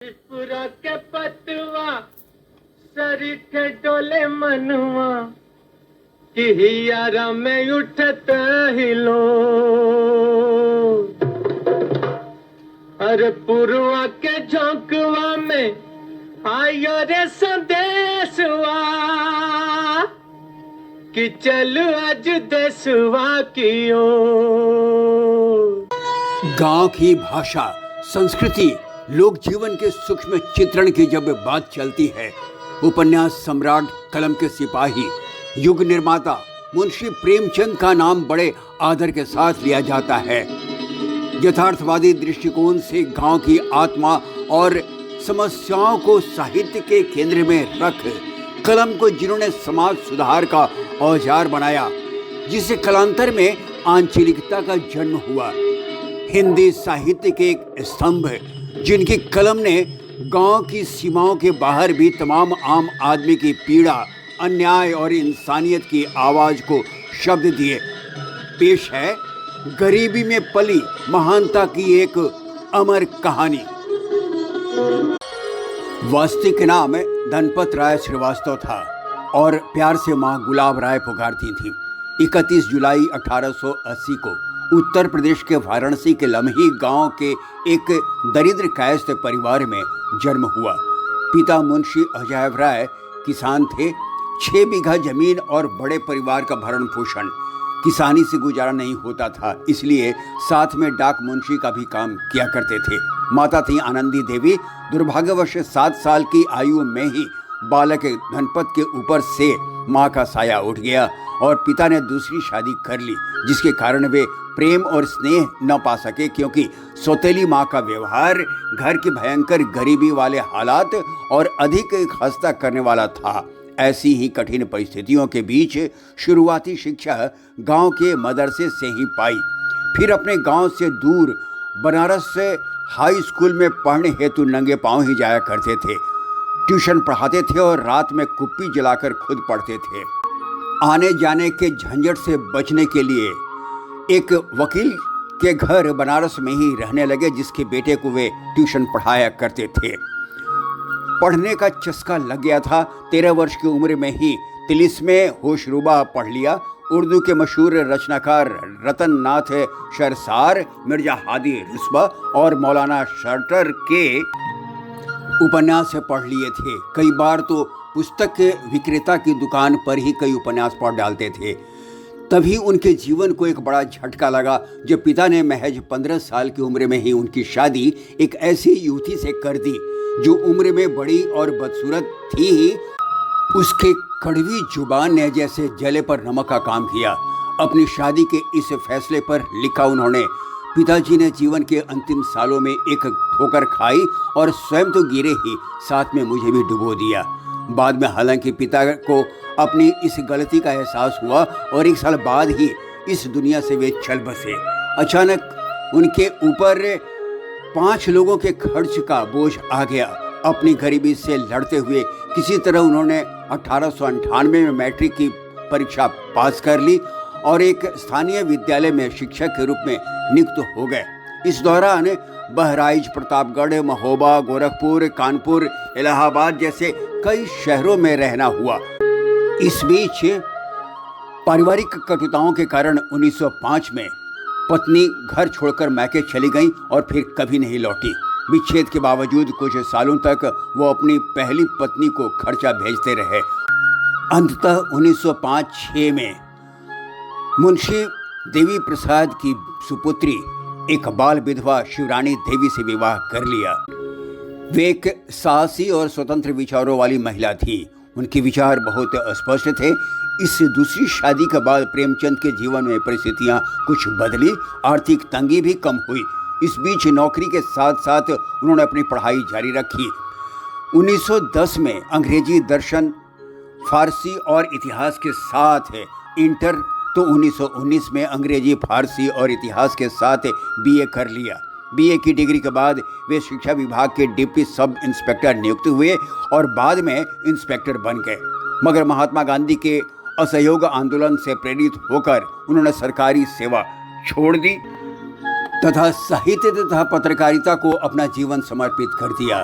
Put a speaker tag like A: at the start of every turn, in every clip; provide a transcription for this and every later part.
A: त्रिपुरा के पतवा सरिठे डोले मनवा कि हियारा में उठते हिलो। अरे पुरवा के झोंकवा में आयो रे संदेशवा कि चल आज देशवा की ओर।
B: गांव की भाषा, संस्कृति, लोक जीवन के सूक्ष्म चित्रण की जब बात चलती है, उपन्यास सम्राट, कलम के सिपाही, युग निर्माता मुंशी प्रेमचंद का नाम बड़े आदर के साथ लिया जाता है। यथार्थवादी दृष्टिकोण से गांव की आत्मा और समस्याओं को साहित्य के केंद्र में रख कलम को जिन्होंने समाज सुधार का औजार बनाया, जिसे कालांतर में आंचलिकता का जन्म हुआ। हिंदी साहित्य के एक स्तंभ जिनकी कलम ने गांव की सीमाओं के बाहर भी तमाम आम आदमी की पीड़ा, अन्याय और इंसानियत की आवाज को शब्द दिए। पेश है गरीबी में पली महानता की एक अमर कहानी। वास्तविक नाम धनपत राय श्रीवास्तव था और प्यार से मां गुलाब राय पुकारती थी। 31 जुलाई 1880 को उत्तर प्रदेश के वाराणसी के लम्ही गांव के एक दरिद्र कायस्थ परिवार में जन्म हुआ। पिता मुंशी अजय राय किसान थे। 6 बीघा जमीन और बड़े परिवार का भरण पोषण, किसानी से गुजारा नहीं होता था, इसलिए साथ में डाक मुंशी का भी काम किया करते थे। माता थी आनंदी देवी। दुर्भाग्यवश 7 साल की आयु में ही बालक धनपत के ऊपर से माँ का साया उठ गया और पिता ने दूसरी शादी कर ली, जिसके कारण वे प्रेम और स्नेह न पा सके, क्योंकि सौतेली माँ का व्यवहार घर की भयंकर गरीबी वाले हालात और अधिक खस्ता करने वाला था। ऐसी ही कठिन परिस्थितियों के बीच शुरुआती शिक्षा गांव के मदरसे से ही पाई। फिर अपने गांव से दूर बनारस से हाई स्कूल में पढ़ने हेतु नंगे पांव ही जाया करते थे। ट्यूशन पढ़ाते थे और रात में कुप्पी जलाकर खुद पढ़ते थे। आने जाने के झंझट से बचने के लिए एक वकील के घर बनारस में ही रहने लगे, जिसके बेटे को वे ट्यूशन पढ़ाया करते थे। पढ़ने का चस्का लग गया था। 13 वर्ष की उम्र में ही तिलिस्मे होशरुबा पढ़ लिया। उर्दू के मशहूर रचनाकार रतन नाथ शरसार, मिर्जा हादी रिस्वा और मौलाना शर्टर के उपन्यास पढ़ लिए थे। कई बार तो पुस्तक के विक्रेता की दुकान पर ही कई उपन्यास पढ़ डालते थे। तभी उनके जीवन को एक बड़ा झटका लगा जब पिता ने महज 15 साल की उम्र में ही उनकी शादी एक ऐसी युवती से कर दी जो उम्र में बड़ी और बदसूरत थी ही। उसके कड़वी जुबान ने जैसे जले पर नमक का काम किया। अपनी शादी के इस फैसले पर लिखा उन्होंने, पिताजी ने जीवन के अंतिम सालों में एक ठोकर खाई और स्वयं तो गिरे ही, साथ में मुझे भी डुबो दिया। बाद में हालांकि पिता को अपनी इस गलती का एहसास हुआ और 1 साल बाद ही इस दुनिया से वे चल बसे। अचानक उनके ऊपर 5 लोगों के खर्च का बोझ आ गया। अपनी गरीबी से लड़ते हुए किसी तरह उन्होंने 1898 में मैट्रिक की परीक्षा पास कर ली और एक स्थानीय विद्यालय में शिक्षक के रूप में नियुक्त हो गए। इस दौरान बहराइच, प्रतापगढ़, महोबा, गोरखपुर, कानपुर, इलाहाबाद जैसे कई शहरों में रहना हुआ। इस बीच पारिवारिक कटुताओं के कारण 1905 में पत्नी घर छोड़कर मैके चली गई और फिर कभी नहीं लौटी। विच्छेद के बावजूद कुछ सालों तक वो अपनी पहली पत्नी को खर्चा भेजते रहे। अंततः 1905-06 में मुंशी देवी प्रसाद की सुपुत्री एक बाल विधवा शिवरानी देवी से विवाह कर लिया। वे एक साहसी और स्वतंत्र विचारों वाली महिला थी। उनके विचार बहुत स्पष्ट थे। इस दूसरी शादी के बाद प्रेमचंद के जीवन में परिस्थितियां कुछ बदली। आर्थिक तंगी भी कम हुई। इस बीच नौकरी के साथ साथ उन्होंने अपनी पढ़ाई जारी रखी। 1910 में अंग्रेजी दर्शन, फारसी और इतिहास के साथ इंटर, तो 1919 में अंग्रेजी, फारसी और इतिहास के साथ बीए कर लिया। बीए की डिग्री के बाद वे शिक्षा विभाग के डिप्टी सब इंस्पेक्टर नियुक्त हुए और बाद में इंस्पेक्टर बन गए। मगर महात्मा गांधी के असहयोग आंदोलन से प्रेरित होकर उन्होंने सरकारी सेवा छोड़ दी तथा साहित्य तथा पत्रकारिता को अपना जीवन समर्पित कर दिया।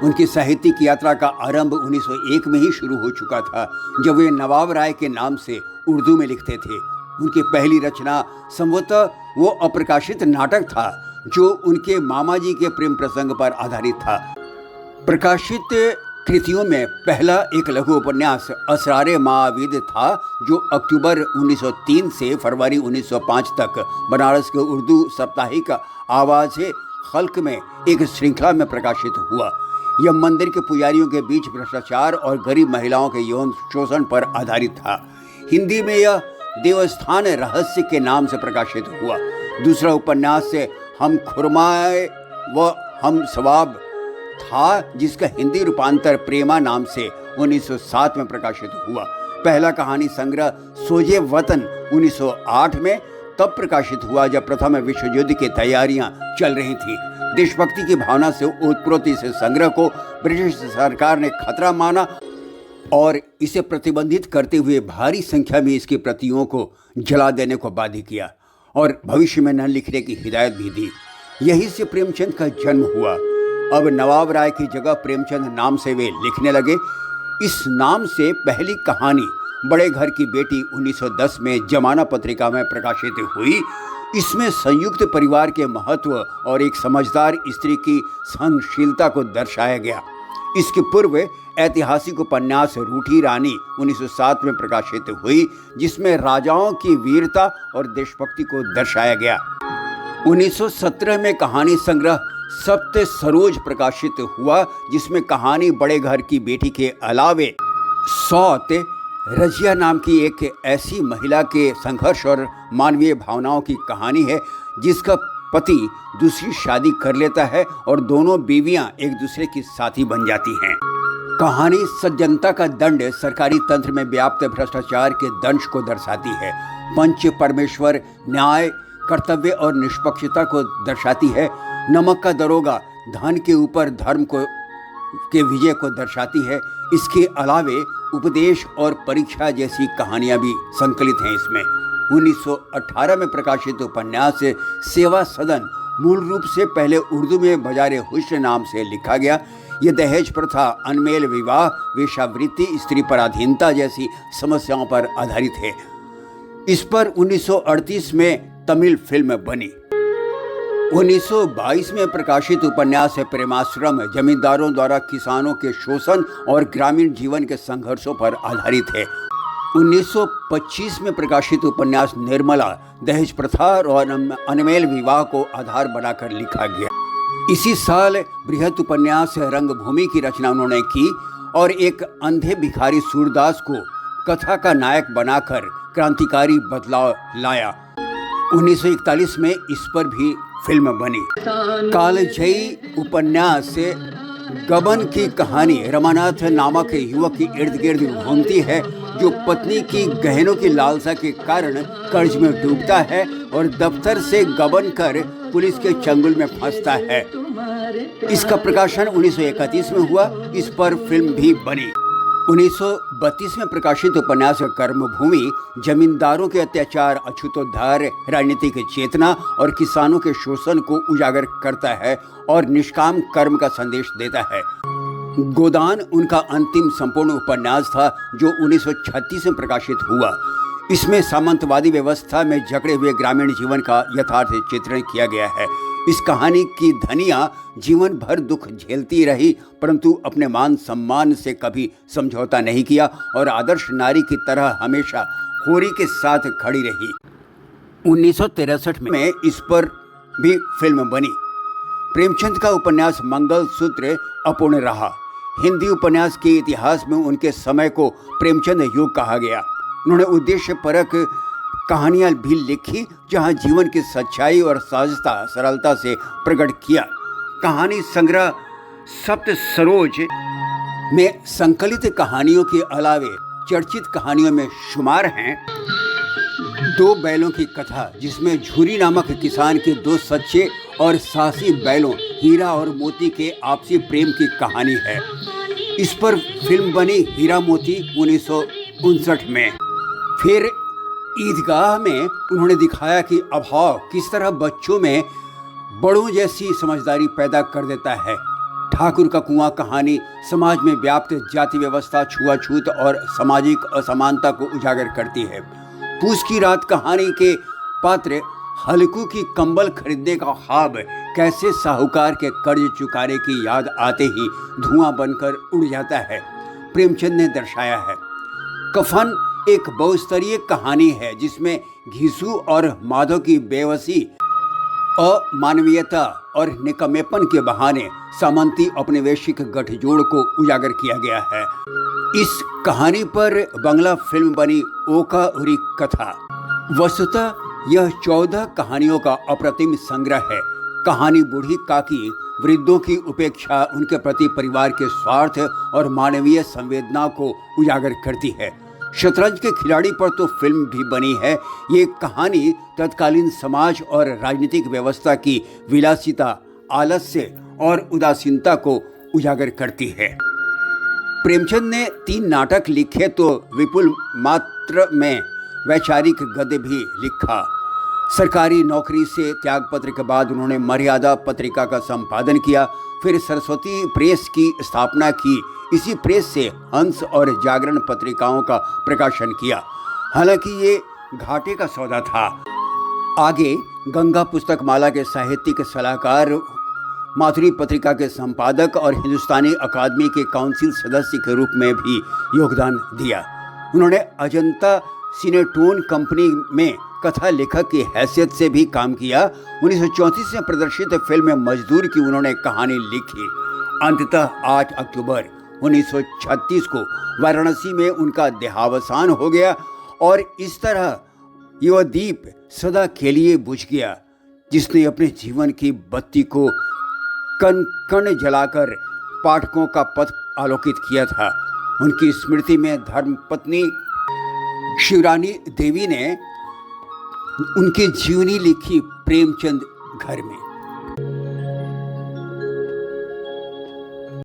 B: उनकी साहित्यिक यात्रा का आरंभ 1901 में ही शुरू हो चुका था, जब वे नवाब राय के नाम से उर्दू में लिखते थे। उनकी पहली रचना संभवतः वो अप्रकाशित नाटक था जो उनके मामा जी के प्रेम प्रसंग पर आधारित था। प्रकाशित कृतियों में पहला एक लघु उपन्यास असरारे माविद था, जो अक्टूबर 1903 से फरवरी 1905 तक बनारस के उर्दू साप्ताहिक आवाज़े खल्क में एक श्रृंखला में प्रकाशित हुआ। यह मंदिर के पुजारियों के बीच भ्रष्टाचार और गरीब महिलाओं के यौन शोषण पर आधारित था। हिंदी में यह देवस्थान रहस्य के नाम से प्रकाशित हुआ। दूसरा उपन्यास हम खुरमाए व हम सवाब था, जिसका हिंदी रूपांतर प्रेमा नाम से 1907 में प्रकाशित हुआ। पहला कहानी संग्रह सोजे वतन 1908 में तब प्रकाशित हुआ जब प्रथम विश्व युद्ध की तैयारियां चल रही थी। देशभक्ति की भावना से ओतप्रोत इस संग्रह को ब्रिटिश सरकार ने खतरा माना और इसे प्रतिबंधित करते हुए भारी संख्या में इसकी प्रतियों को जला देने को बाध्य किया और भविष्य में न लिखने की हिदायत भी दी। यही से प्रेमचंद का जन्म हुआ। अब नवाब राय की जगह प्रेमचंद नाम से वे लिखने लगे। इस नाम से पहली कहानी बड़े घर की बेटी 1910 में जमाना पत्रिका में प्रकाशित हुई। इसमें संयुक्त परिवार के महत्व और एक समझदार स्त्री की सहनशीलता को दर्शाया गया। इसके पूर्व ऐतिहासिक उपन्यास रूठी रानी 1907 में प्रकाशित हुई, जिसमें राजाओं की वीरता और देशभक्ति को दर्शाया गया। 1917 में कहानी संग्रह सप्त सरोज प्रकाशित हुआ, जिसमें कहानी बड़े घर की बेटी के अलावे सौत रजिया नाम की एक ऐसी महिला के संघर्ष और मानवीय भावनाओं की कहानी है, जिसका पति दूसरी शादी कर लेता है और दोनों बीवियां एक दूसरे की साथी बन जाती हैं। कहानी सज्जनता का दंड सरकारी तंत्र में व्याप्त भ्रष्टाचार के दंश को दर्शाती है। पंच परमेश्वर न्याय, कर्तव्य और निष्पक्षता को दर्शाती है। नमक का दरोगा धन के ऊपर धर्म के विजय को दर्शाती है। इसके अलावे उपदेश और परीक्षा जैसी कहानियां भी संकलित हैं इसमें। 1918 में प्रकाशित उपन्यास सेवा सदन मूल रूप से पहले उर्दू में बजारे हुस्न नाम से लिखा गया। यह दहेज प्रथा, अनमेल विवाह, वेश्यावृत्ति, स्त्री पराधीनता जैसी समस्याओं पर आधारित है। इस पर 1938 में तमिल फिल्म बनी। 1922 में प्रकाशित उपन्यास प्रेमाश्रम जमींदारों द्वारा किसानों के शोषण और ग्रामीण जीवन के संघर्षों पर आधारित है। 1925 में प्रकाशित उपन्यास निर्मला दहेज प्रथा और अनमेल विवाह को आधार बनाकर लिखा गया। इसी साल बृहत उपन्यास रंगभूमि की रचना उन्होंने की और एक अंधे भिखारी सूरदास को कथा का नायक बनाकर क्रांतिकारी बदलाव लाया। 1941 में इस पर भी फिल्म बनी। कालजयी उपन्यास से गबन की कहानी रमानाथ नामक युवक के इर्द गिर्द घूमती है, जो पत्नी की गहनों की लालसा के कारण कर्ज में डूबता है और दफ्तर से गबन कर पुलिस के चंगुल में फंसता है। इसका प्रकाशन 1931 में हुआ। इस पर फिल्म भी बनी। 1932 में प्रकाशित उपन्यास कर्मभूमि जमींदारों के अत्याचार, अछूतोद्धार, राजनीतिक चेतना और किसानों के शोषण को उजागर करता है और निष्काम कर्म का संदेश देता है। गोदान उनका अंतिम संपूर्ण उपन्यास था, जो 1936 में प्रकाशित हुआ। इसमें सामंतवादी व्यवस्था में जकड़े हुए ग्रामीण जीवन का यथार्थ चित्रण किया गया है। इस कहानी की धनिया जीवन भर दुख झेलती रही, परंतु अपने मान सम्मान से कभी समझौता नहीं किया और आदर्श नारी की तरह हमेशा होरी के साथ खड़ी रही। 1963 में इस पर भी फिल्म बनी। प्रेमचंद का उपन्यास मंगलसूत्र अपूर्ण रहा। हिंदी उपन्यास के इतिहास में उनके समय को प्रेमचंद युग कहा गया। उन्होंने उद्देश्यपरक कहानियाँ भी लिखी, जहाँ जीवन की सच्चाई और सहजता सरलता से प्रकट किया। कहानी संग्रह सप्त सरोज में संकलित कहानियों के अलावे चर्चित कहानियों में शुमार हैं दो बैलों की कथा, जिसमें झूरी नामक किसान के दो सच्चे और साहसी बैलों हीरा और मोती के आपसी प्रेम की कहानी है। इस पर फिल्म बनी हीरा मोती 1959 में। फिर ईदगाह में उन्होंने दिखाया कि अभाव किस तरह बच्चों में बड़ों जैसी समझदारी पैदा कर देता है। ठाकुर का कुआं कहानी समाज में व्याप्त जाति व्यवस्था, छुआछूत और सामाजिक असमानता को उजागर करती है। पूस की रात कहानी के पात्र हल्कू की कंबल खरीदने का ख्वाब कैसे साहूकार के कर्ज चुकाने की याद आते ही धुआं बनकर उड़ जाता है, प्रेमचंद ने दर्शाया है। कफन एक बहुस्तरीय कहानी है जिसमें घिसू और माधव की बेवसी, अमानवीयता और निकम्मेपन के बहाने सामंती औपनिवेशिक गठजोड़ को उजागर किया गया है। इस कहानी पर बंगला फिल्म बनी ओका उरी कथा। वस्तुतः यह 14 कहानियों का अप्रतिम संग्रह है। कहानी बूढ़ी काकी वृद्धों की उपेक्षा, उनके प्रति परिवार के स्वार्थ और मानवीय संवेदना को उजागर करती है। शतरंज के खिलाड़ी पर तो फिल्म भी बनी है। ये कहानी तत्कालीन समाज और राजनीतिक व्यवस्था की विलासिता, आलस्य और उदासीनता को उजागर करती है। प्रेमचंद ने 3 नाटक लिखे तो विपुल मात्रा में वैचारिक गद्य भी लिखा। सरकारी नौकरी से त्यागपत्र के बाद उन्होंने मर्यादा पत्रिका का संपादन किया, फिर सरस्वती प्रेस की स्थापना की। इसी प्रेस से हंस और जागरण पत्रिकाओं का प्रकाशन किया। हालांकि ये घाटे का सौदा था। आगे गंगा पुस्तक माला के साहित्यिक सलाहकार, माधुरी पत्रिका के संपादक और हिंदुस्तानी अकादमी के काउंसिल सदस्य के रूप में भी योगदान दिया। उन्होंने अजंता सिनेटोन कंपनी में कथा लेखक की हैसियत से भी काम किया। 1934 में प्रदर्शित फिल्म मजदूर की उन्होंने कहानी लिखी। अंततः 8 अक्टूबर 1936 को वाराणसी में उनका देहावसान हो गया और इस तरह यह दीप सदा के लिए बुझ गया जिसने अपने जीवन की बत्ती को कण कण जलाकर पाठकों का पथ आलोकित किया था। उनकी स्मृति में धर्मपत्नी शिवरानी देवी ने उनकी जीवनी लिखी प्रेमचंद घर में।